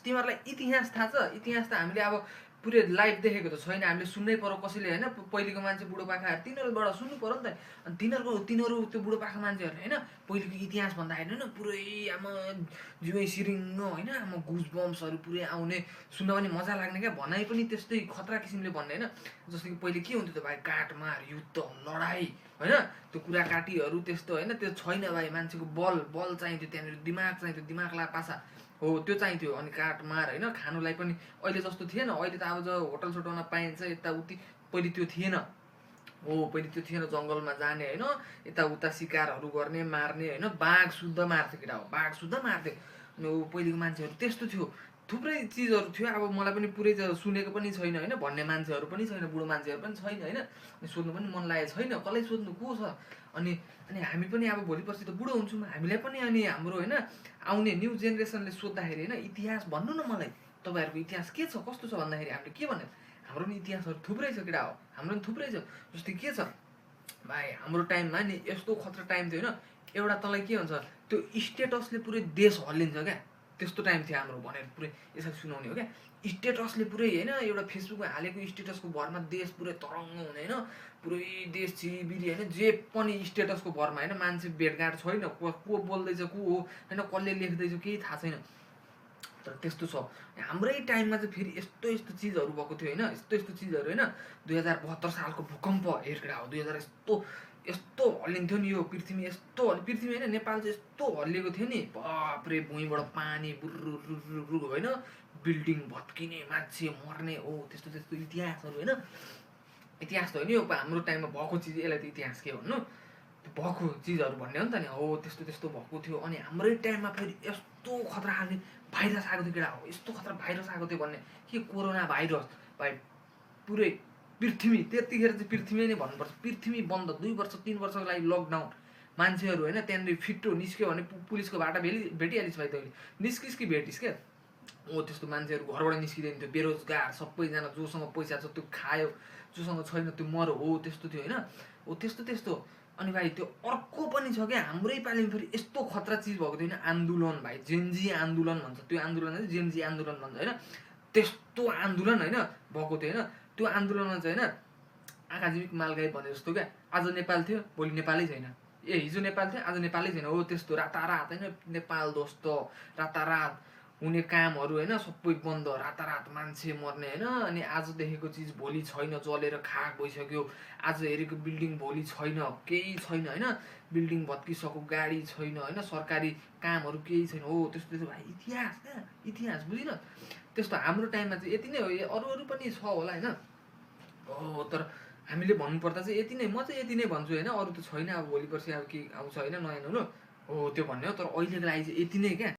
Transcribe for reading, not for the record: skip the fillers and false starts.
तिमीहरूलाई इतिहास थाहा छ? इतिहास त हामीले अब पुरै लाइभ देखेको त छैन, हामीले सुन्नै पर्यो कसैले होइन। पहिलेको मान्छे बुढोपाकाहरू तिनीहरूबाट सुन्नु पर्यो नि त। अनि तिनीहरू त्यो बुढोपाका मान्छेहरूले होइन पहिलेको इतिहास भन्दाखेरि होइन पुरै आमा जिउ सिरिङ्ग होइन, आमा गुज बम्सहरू पुरै आउने, सुन्न पनि मजा लाग्ने क्या। भनाइ पनि त्यस्तै खतरा किसिमले भन्ने होइन। जस्तो कि पहिले के हुन्थ्यो त भाइ, काटमार, युद्ध, लडाइँ होइन, त्यो कुराकाटीहरू त्यस्तो होइन, त्यो छैन भाइ। मान्छेको बल चाहिन्थ्यो त्यहाँनिर, दिमाग चाहिन्थ्यो, दिमागलाई पासा हो त्यो चाहिन्थ्यो। अनि काटमार होइन, खानुलाई पनि अहिले जस्तो थिएन। अहिले त अब होटल सोटलमा पाइन्छ यताउति, पहिले त्यो थिएन हो। पहिले त्यो थिएन, जङ्गलमा जाने होइन, यताउता सिकारहरू गर्ने, मार्ने होइन, बाघ शुद्ध मार्थ्यो केटा हो, बाघ शुद्ध मार्थ्यो। अनि पहिलेको मान्छेहरू त्यस्तो थियो, थुप्रै चिजहरू थियो। अब मलाई पनि पुरै सुनेको पनि छैन होइन, भन्ने मान्छेहरू पनि छैन, बुढो मान्छेहरू पनि छैन होइन। अनि सोध्नु पनि मन लागेको छैन, कसलाई सोध्नु, को छ। अनि हामी पनि अब भोलि पर्सि त बुढो हुन्छौँ, हामीलाई पनि अनि हाम्रो होइन आउने न्यू जेनेरेसनले सोद्धाखेरि होइन इतिहास भन्नु न मलाई, तपाईँहरूको इतिहास के छ, कस्तो छ भन्दाखेरि हामीले के भन्यो, हाम्रो पनि इतिहासहरू थुप्रै छ केटा हो, हाम्रो पनि थुप्रै छ। जस्तै के छ भाइ, हाम्रो टाइममा नि यस्तो खतरा टाइम थियो होइन, एउटा तँलाई के भन्छ, त्यो स्टेटसले पुरै देश हल्लिन्छ क्या, त्यस्तो टाइम थियो हाम्रो भनेर पुरै यसरी सुनाउने हो क्या। स्टेटसले पुरै होइन, एउटा फेसबुकमा हालेको स्टेटसको भरमा देश पुरै तरङ्ग हुने होइन, पुरै देश छिरिबिरी होइन, जे पनि स्टेटसको भरमा होइन, मान्छे भेटघाट छैन, को बोल्दैछ को हो होइन, कसले लेख्दैछ केही थाहा छैन। तर त्यस्तो छ हाम्रै टाइममा चाहिँ फेरि यस्तो यस्तो चिजहरू भएको थियो होइन, यस्तो यस्तो चिजहरू होइन। 2072 सालको भूकम्प हेर्केटा हो, 2000 यस्तो हल्लिन्थ्यो नि यो पृथ्वी, यस्तो पृथ्वी होइन नेपाल चाहिँ यस्तो हल्लिएको थियो नि, बाफ्रे भुइँबाट पानी बुर्रु होइन, बिल्डिङ भत्किने, मान्छे मर्ने हो, त्यस्तो त्यस्तो इतिहासहरू होइन। इतिहास त हो नि यो हाम्रो टाइममा भएको चिज, यसलाई त इतिहास के भन्नु, भएको चिजहरू भन्ने हो नि त नि। हो त्यस्तो त्यस्तो भएको थियो। अनि हाम्रै टाइममा फेरि यस्तो खतरा खाने भाइरस आएको थियो केटा हो, यस्तो खतरा भाइरस आएको थियो भन्ने, के कोरोना भाइरस भाइ, पुरै पृथ्वी त्यतिखेर चाहिँ पृथ्वी नै भन्नुपर्छ, पृथ्वी बन्द, 2 वर्ष 3 वर्षको लागि लकडाउन। मान्छेहरू होइन त्यहाँनिर फिट्टो निस्क्यो भने पुलिसको बाटा भेटिहालिस् भाइ, तैँले निस्किस् कि भेटिस् क्या। हो त्यस्तो मान्छेहरू घरबाट निस्किँदैन थियो, बेरोजगार सबैजना, जोसँग पैसा छ त्यो खायो, जोसँग छैन त्यो मर्यो, हो त्यस्तो थियो होइन। हो त्यस्तो त्यस्तो। अनि भाइ त्यो अर्को पनि छ क्या, हाम्रै पालिमा फेरि यस्तो खतरा चिज भएको थियो होइन, आन्दोलन भाइ, जेनजी आन्दोलन भन्छ, त्यो आन्दोलन चाहिँ जेनजी आन्दोलन भन्छ होइन। त्यस्तो आन्दोलन होइन भएको थियो होइन। त्यो आन्दोलनमा चाहिँ होइन आँखाजीविक मालगाई भने जस्तो क्या, आज नेपाल थियो भोलि नेपालै छैन, हिजो नेपाल थियो आज नेपालै छैन, हो त्यस्तो रातारात होइन, नेपाल ध्वस्त, रातारात हुने कामहरू होइन सबै बन्द, रातारात मान्छे मर्ने होइन। अनि आज देखेको चिज भोलि छैन, जलेर खाक भइसक्यो, आज हेरेको बिल्डिङ भोलि छैन, केही छैन होइन, बिल्डिङ भत्किसक्यो, गाडी छैन होइन, सरकारी कामहरू केही छैन, हो त्यस्तो त्यस्तो भाइ। इतिहास क्या, इतिहास बुझिन। त्यस्तो हाम्रो टाइममा चाहिँ यति नै हो, अरू पनि छ होला होइन। हो तर हामीले भन्नुपर्दा चाहिँ यति नै, म चाहिँ यति नै भन्छु होइन, अरू त छैन। अब भोलि पर्सि अब के आउँछ होइन नयाँ नौलो, हो त्यो भन्ने हो। तर अहिलेको लागि चाहिँ यति नै क्या।